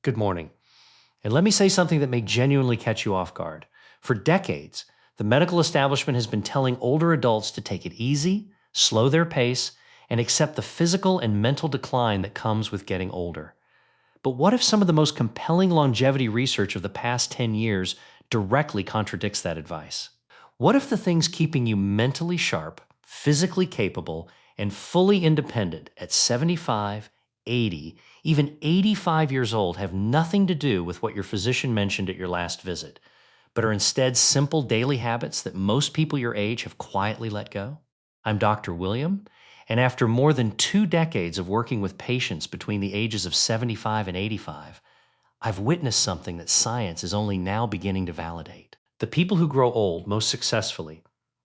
Good morning. And let me say something that may genuinely catch you off guard. For decades, the medical establishment has been telling older adults to take it easy, slow their pace, and accept the physical and mental decline that comes with getting older. But what if some of the most compelling longevity research of the past 10 years directly contradicts that advice? What if the things keeping you mentally sharp, physically capable, and fully independent at 75, 80, even 85 years old have nothing to do with what your physician mentioned at your last visit, but are instead simple daily habits that most people your age have quietly let go? I'm Dr. William, and after more than 2 decades of working with patients between the ages of 75 and 85, I've witnessed something that science is only now beginning to validate. The people who grow old most successfully,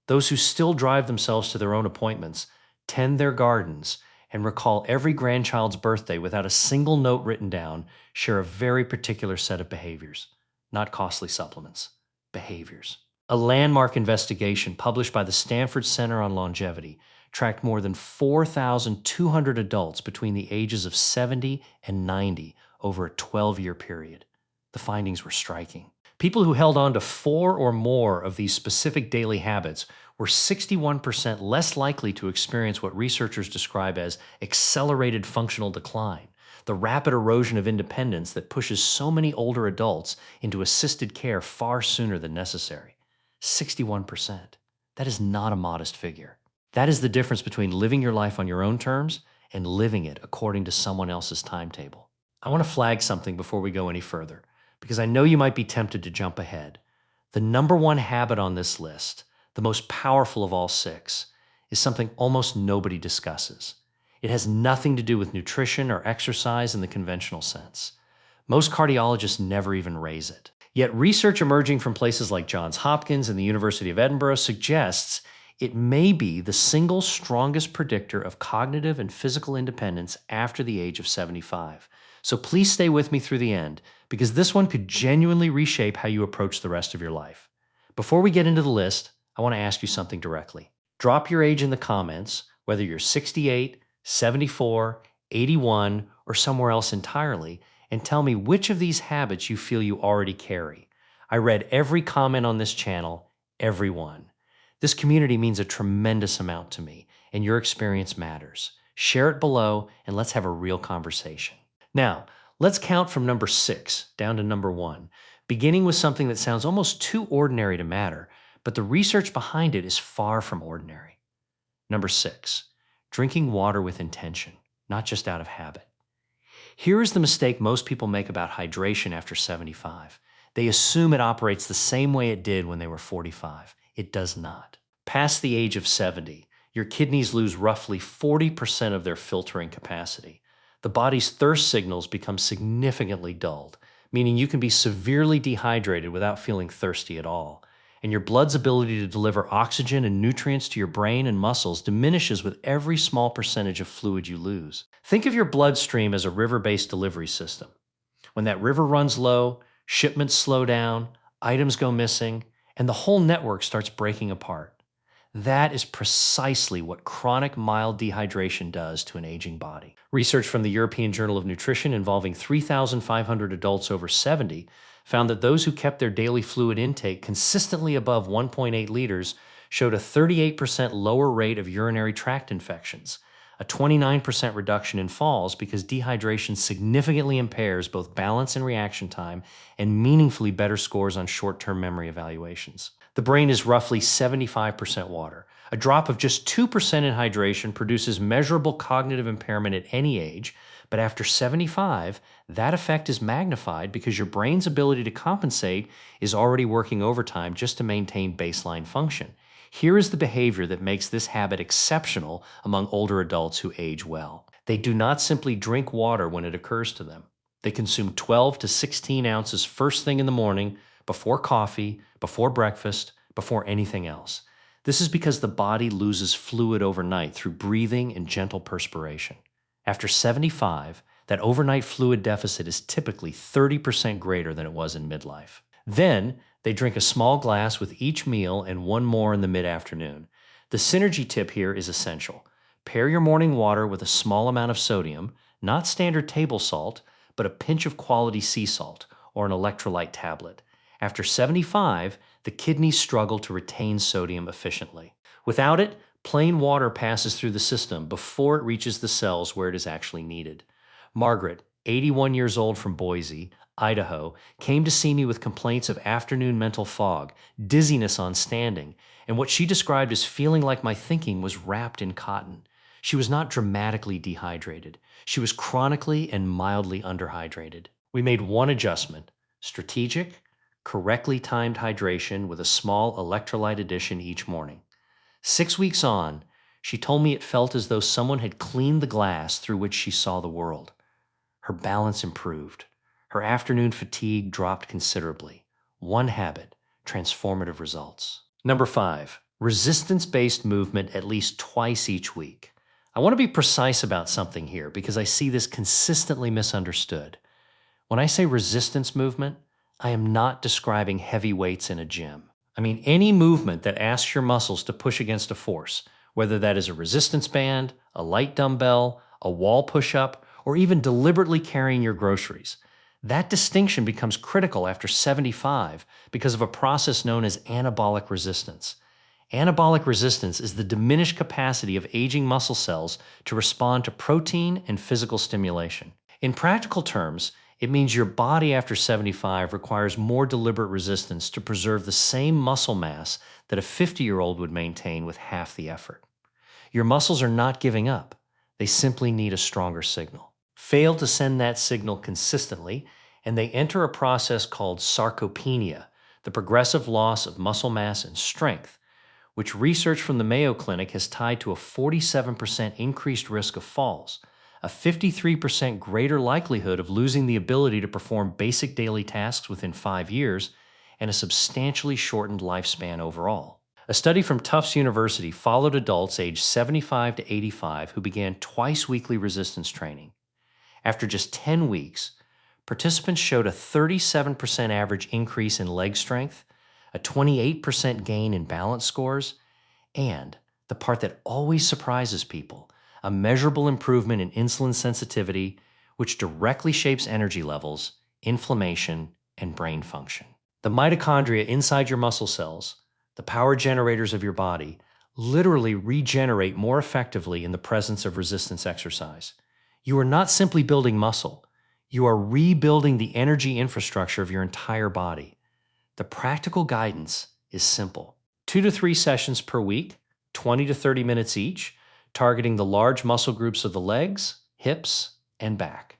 those who still drive themselves to their own appointments, tend their gardens, and recall every grandchild's birthday without a single note written down, share a very particular set of behaviors. Not costly supplements, behaviors. A landmark investigation published by the Stanford Center on Longevity tracked more than 4,200 adults between the ages of 70 and 90 over a 12-year period. The findings were striking. People who held on to 4 or more of these specific daily habits were 61% less likely to experience what researchers describe as accelerated functional decline, the rapid erosion of independence that pushes so many older adults into assisted care far sooner than necessary. 61%. That is not a modest figure. That is the difference between living your life on your own terms and living it according to someone else's timetable. I want to flag something before we go any further, because I know you might be tempted to jump ahead. The number one habit on this list, the most powerful of all 6, is something almost nobody discusses. It has nothing to do with nutrition or exercise in the conventional sense. Most cardiologists never even raise it. Yet research emerging from places like Johns Hopkins and the University of Edinburgh suggests it may be the single strongest predictor of cognitive and physical independence after the age of 75. So please stay with me through the end, because this one could genuinely reshape how you approach the rest of your life. Before we get into the list, I want to ask you something directly. Drop your age in the comments, whether you're 68, 74, 81, or somewhere else entirely, and tell me which of these habits you feel you already carry. I read every comment on this channel, every one. This community means a tremendous amount to me, and your experience matters. Share it below, and let's have a real conversation. Now, let's count from number 6 down to number 1, beginning with something that sounds almost too ordinary to matter, but the research behind it is far from ordinary. Number 6, drinking water with intention, not just out of habit. Here is the mistake most people make about hydration after 75. They assume it operates the same way it did when they were 45. It does not. Past the age of 70, your kidneys lose roughly 40% of their filtering capacity. The body's thirst signals become significantly dulled, meaning you can be severely dehydrated without feeling thirsty at all. And your blood's ability to deliver oxygen and nutrients to your brain and muscles diminishes with every small percentage of fluid you lose. Think of your bloodstream as a river-based delivery system. When that river runs low, shipments slow down, items go missing, and the whole network starts breaking apart. That is precisely what chronic mild dehydration does to an aging body. Research from the European Journal of Nutrition involving 3,500 adults over 70 found that those who kept their daily fluid intake consistently above 1.8 liters showed a 38% lower rate of urinary tract infections, a 29% reduction in falls because dehydration significantly impairs both balance and reaction time, and meaningfully better scores on short-term memory evaluations. The brain is roughly 75% water. A drop of just 2% in hydration produces measurable cognitive impairment at any age, but after 75, that effect is magnified because your brain's ability to compensate is already working overtime just to maintain baseline function. Here is the behavior that makes this habit exceptional among older adults who age well. They do not simply drink water when it occurs to them. They consume 12 to 16 ounces first thing in the morning, before coffee, before breakfast, before anything else. This is because the body loses fluid overnight through breathing and gentle perspiration. After 75, that overnight fluid deficit is typically 30% greater than it was in midlife. Then, they drink a small glass with each meal and one more in the mid-afternoon. The synergy tip here is essential. Pair your morning water with a small amount of sodium, not standard table salt, but a pinch of quality sea salt or an electrolyte tablet. After 75, the kidneys struggle to retain sodium efficiently. Without it, plain water passes through the system before it reaches the cells where it is actually needed. Margaret, 81 years old from Boise, Idaho, came to see me with complaints of afternoon mental fog, dizziness on standing, and what she described as feeling like my thinking was wrapped in cotton. She was not dramatically dehydrated. She was chronically and mildly underhydrated. We made one adjustment: strategic, correctly timed hydration with a small electrolyte addition each morning. 6 weeks on, she told me it felt as though someone had cleaned the glass through which she saw the world. Her balance improved. Her afternoon fatigue dropped considerably. One habit, transformative results. Number 5, resistance-based movement at least twice each week. I want to be precise about something here because I see this consistently misunderstood. When I say resistance movement, I am not describing heavy weights in a gym. I mean any movement that asks your muscles to push against a force, whether that is a resistance band, a light dumbbell, a wall push-up, or even deliberately carrying your groceries. That distinction becomes critical after 75 because of a process known as anabolic resistance. Anabolic resistance is the diminished capacity of aging muscle cells to respond to protein and physical stimulation. In practical terms, it means your body after 75 requires more deliberate resistance to preserve the same muscle mass that a 50-year-old would maintain with half the effort. Your muscles are not giving up. They simply need a stronger signal. Fail to send that signal consistently, and they enter a process called sarcopenia, the progressive loss of muscle mass and strength, which research from the Mayo Clinic has tied to a 47% increased risk of falls, a 53% greater likelihood of losing the ability to perform basic daily tasks within 5 years, and a substantially shortened lifespan overall. A study from Tufts University followed adults aged 75 to 85 who began twice-weekly resistance training. After just 10 weeks, participants showed a 37% average increase in leg strength, a 28% gain in balance scores, and, the part that always surprises people, a measurable improvement in insulin sensitivity, which directly shapes energy levels, inflammation, and brain function. The mitochondria inside your muscle cells, the power generators of your body, literally regenerate more effectively in the presence of resistance exercise. You are not simply building muscle. You are rebuilding the energy infrastructure of your entire body. The practical guidance is simple. 2 to 3 sessions per week, 20 to 30 minutes each, targeting the large muscle groups of the legs, hips, and back.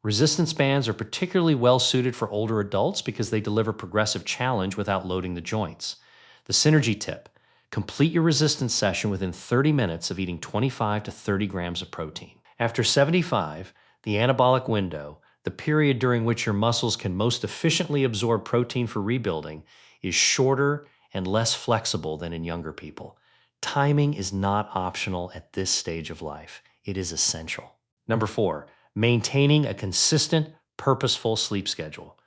Resistance bands are particularly well suited for older adults because they deliver progressive challenge without loading the joints. The synergy tip: complete your resistance session within 30 minutes of eating 25 to 30 grams of protein. After 75, the anabolic window, the period during which your muscles can most efficiently absorb protein for rebuilding, is shorter and less flexible than in younger people. Timing is not optional at this stage of life. It is essential. Number 4, maintaining a consistent, purposeful sleep schedule.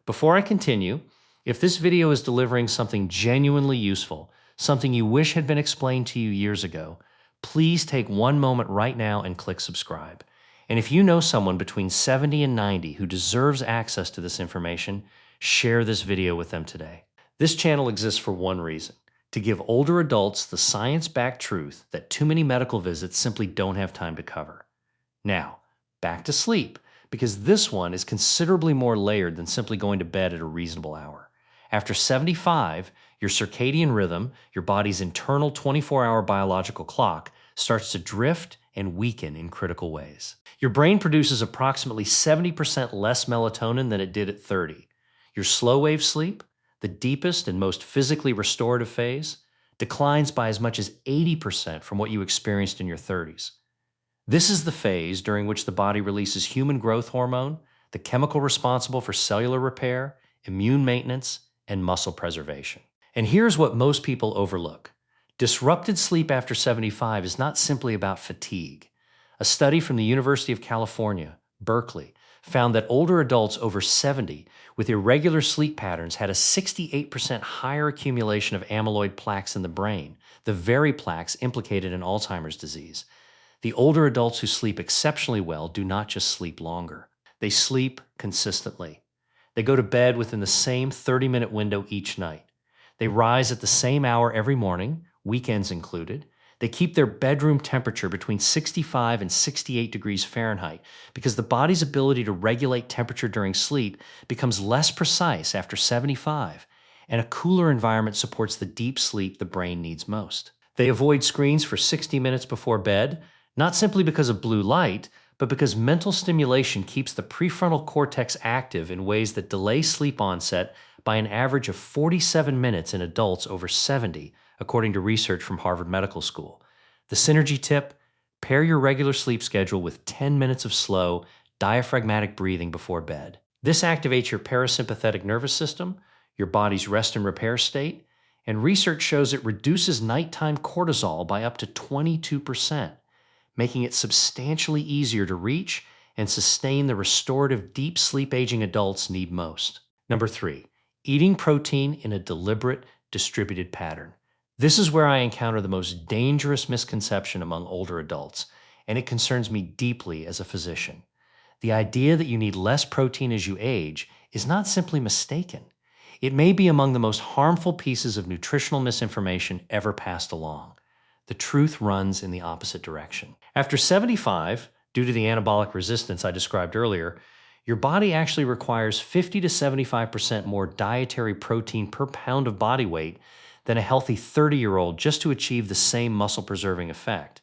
Before I continue, if this video is delivering something genuinely useful, something you wish had been explained to you years ago, please take one moment right now and click subscribe. And if you know someone between 70 and 90 who deserves access to this information, share this video with them today. This channel exists for one reason: to give older adults the science-backed truth that too many medical visits simply don't have time to cover. Now, back to sleep, because this one is considerably more layered than simply going to bed at a reasonable hour. After 75, your circadian rhythm, your body's internal 24-hour biological clock, starts to drift and weaken in critical ways. Your brain produces approximately 70% less melatonin than it did at 30. Your slow-wave sleep, the deepest and most physically restorative phase, declines by as much as 80% from what you experienced in your 30s. This is the phase during which the body releases human growth hormone, the chemical responsible for cellular repair, immune maintenance, and muscle preservation. And here's what most people overlook. Disrupted sleep after 75 is not simply about fatigue. A study from the University of California, Berkeley, found that older adults over 70 with irregular sleep patterns had a 68% higher accumulation of amyloid plaques in the brain, the very plaques implicated in Alzheimer's disease. The older adults who sleep exceptionally well do not just sleep longer. They sleep consistently. They go to bed within the same 30-minute window each night. They rise at the same hour every morning, weekends included. They keep their bedroom temperature between 65 and 68 degrees Fahrenheit because the body's ability to regulate temperature during sleep becomes less precise after 75, and a cooler environment supports the deep sleep the brain needs most. They avoid screens for 60 minutes before bed, not simply because of blue light, but because mental stimulation keeps the prefrontal cortex active in ways that delay sleep onset by an average of 47 minutes in adults over 70, according to research from Harvard Medical School. The synergy tip: pair your regular sleep schedule with 10 minutes of slow, diaphragmatic breathing before bed. This activates your parasympathetic nervous system, your body's rest and repair state, and research shows it reduces nighttime cortisol by up to 22%, making it substantially easier to reach and sustain the restorative deep sleep aging adults need most. Number 3, eating protein in a deliberate, distributed pattern. This is where I encounter the most dangerous misconception among older adults, and it concerns me deeply as a physician. The idea that you need less protein as you age is not simply mistaken. It may be among the most harmful pieces of nutritional misinformation ever passed along. The truth runs in the opposite direction. After 75, due to the anabolic resistance I described earlier, your body actually requires 50 to 75% more dietary protein per pound of body weight than a healthy 30-year-old just to achieve the same muscle-preserving effect.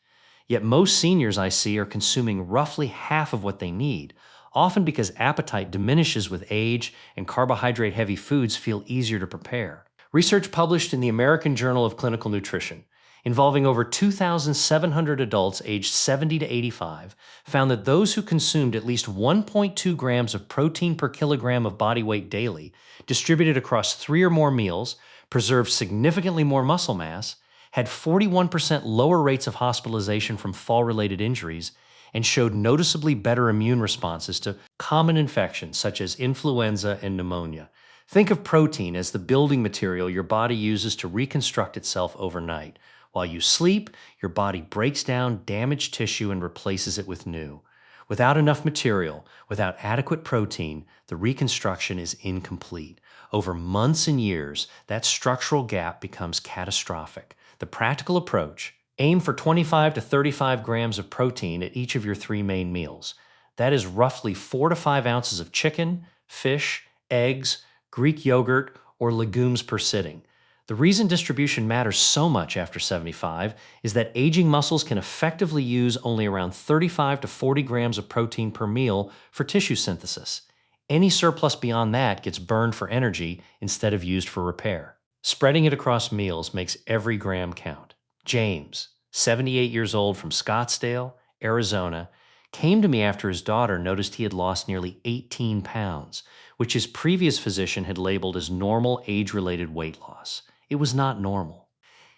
Yet most seniors I see are consuming roughly half of what they need, often because appetite diminishes with age and carbohydrate-heavy foods feel easier to prepare. Research published in the American Journal of Clinical Nutrition, involving over 2,700 adults aged 70 to 85, found that those who consumed at least 1.2 grams of protein per kilogram of body weight daily, distributed across 3 or more meals, preserved significantly more muscle mass, had 41% lower rates of hospitalization from fall-related injuries, and showed noticeably better immune responses to common infections such as influenza and pneumonia. Think of protein as the building material your body uses to reconstruct itself overnight. While you sleep, your body breaks down damaged tissue and replaces it with new. Without enough material, without adequate protein, the reconstruction is incomplete. Over months and years, that structural gap becomes catastrophic. The practical approach: aim for 25 to 35 grams of protein at each of your 3 main meals. That is roughly 4 to 5 ounces of chicken, fish, eggs, Greek yogurt, or legumes per sitting. The reason distribution matters so much after 75 is that aging muscles can effectively use only around 35 to 40 grams of protein per meal for tissue synthesis. Any surplus beyond that gets burned for energy instead of used for repair. Spreading it across meals makes every gram count. James, 78 years old from Scottsdale, Arizona, came to me after his daughter noticed he had lost nearly 18 pounds, which his previous physician had labeled as normal age-related weight loss. It was not normal.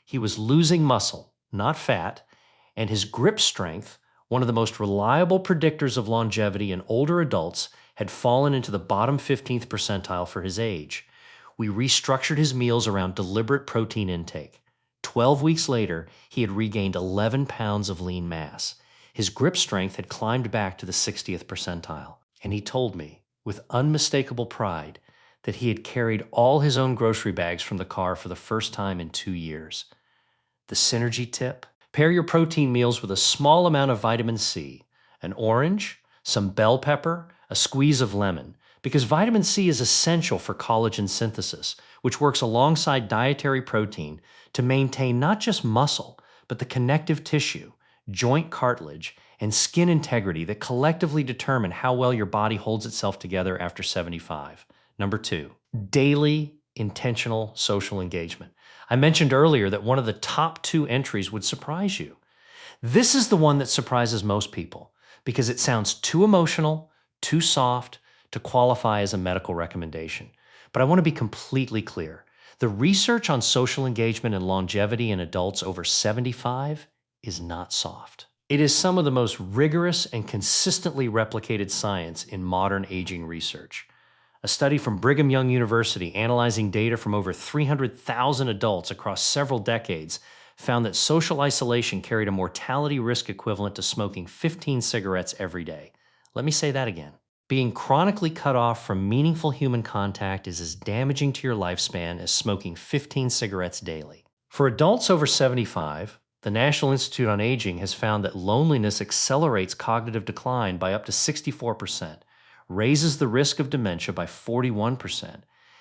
He was losing muscle, not fat, and his grip strength, one of the most reliable predictors of longevity in older adults, had fallen into the bottom 15th percentile for his age. We restructured his meals around deliberate protein intake. 12 weeks later, he had regained 11 pounds of lean mass. His grip strength had climbed back to the 60th percentile, and he told me, with unmistakable pride, that he had carried all his own grocery bags from the car for the first time in 2 years. The synergy tip: pair your protein meals with a small amount of vitamin C, an orange, some bell pepper, a squeeze of lemon, because vitamin C is essential for collagen synthesis, which works alongside dietary protein to maintain not just muscle, but the connective tissue, joint cartilage, and skin integrity that collectively determine how well your body holds itself together after 75. Number 2, daily intentional social engagement. I mentioned earlier that one of the top 2 entries would surprise you. This is the one that surprises most people because it sounds too emotional, too soft to qualify as a medical recommendation. But I want to be completely clear. The research on social engagement and longevity in adults over 75 is not soft. It is some of the most rigorous and consistently replicated science in modern aging research. A study from Brigham Young University analyzing data from over 300,000 adults across several decades found that social isolation carried a mortality risk equivalent to smoking 15 cigarettes every day. Let me say that again. Being chronically cut off from meaningful human contact is as damaging to your lifespan as smoking 15 cigarettes daily. For adults over 75, the National Institute on Aging has found that loneliness accelerates cognitive decline by up to 64%, raises the risk of dementia by 41%,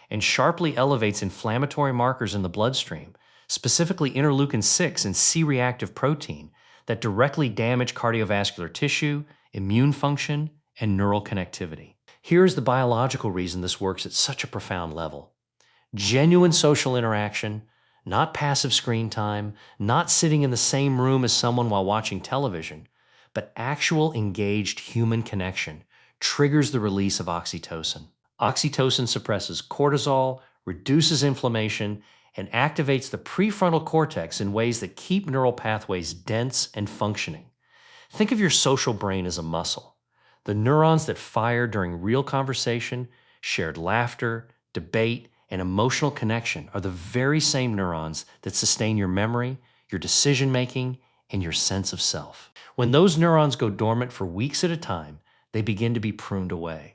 and sharply elevates inflammatory markers in the bloodstream, specifically interleukin 6 and C-reactive protein, that directly damage cardiovascular tissue, immune function, and neural connectivity. Here's the biological reason this works at such a profound level. Genuine social interaction, not passive screen time, not sitting in the same room as someone while watching television, but actual engaged human connection triggers the release of oxytocin. Oxytocin suppresses cortisol, reduces inflammation, and activates the prefrontal cortex in ways that keep neural pathways dense and functioning. Think of your social brain as a muscle. The neurons that fire during real conversation, shared laughter, debate, and emotional connection are the very same neurons that sustain your memory, your decision-making, and your sense of self. When those neurons go dormant for weeks at a time, they begin to be pruned away.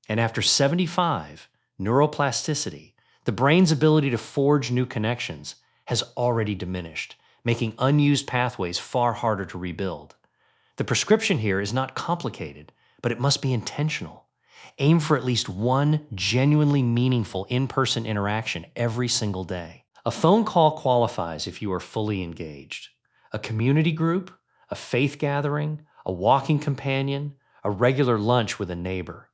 And after 75, neuroplasticity, the brain's ability to forge new connections, has already diminished, making unused pathways far harder to rebuild. The prescription here is not complicated, but it must be intentional. Aim for at least one genuinely meaningful in-person interaction every single day. A phone call qualifies if you are fully engaged. A community group, a faith gathering, a walking companion, a regular lunch with a neighbor.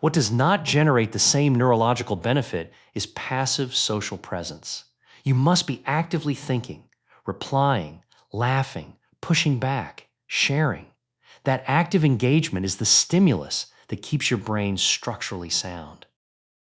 What does not generate the same neurological benefit is passive social presence. You must be actively thinking, replying, laughing, pushing back, sharing. That active engagement is the stimulus that keeps your brain structurally sound.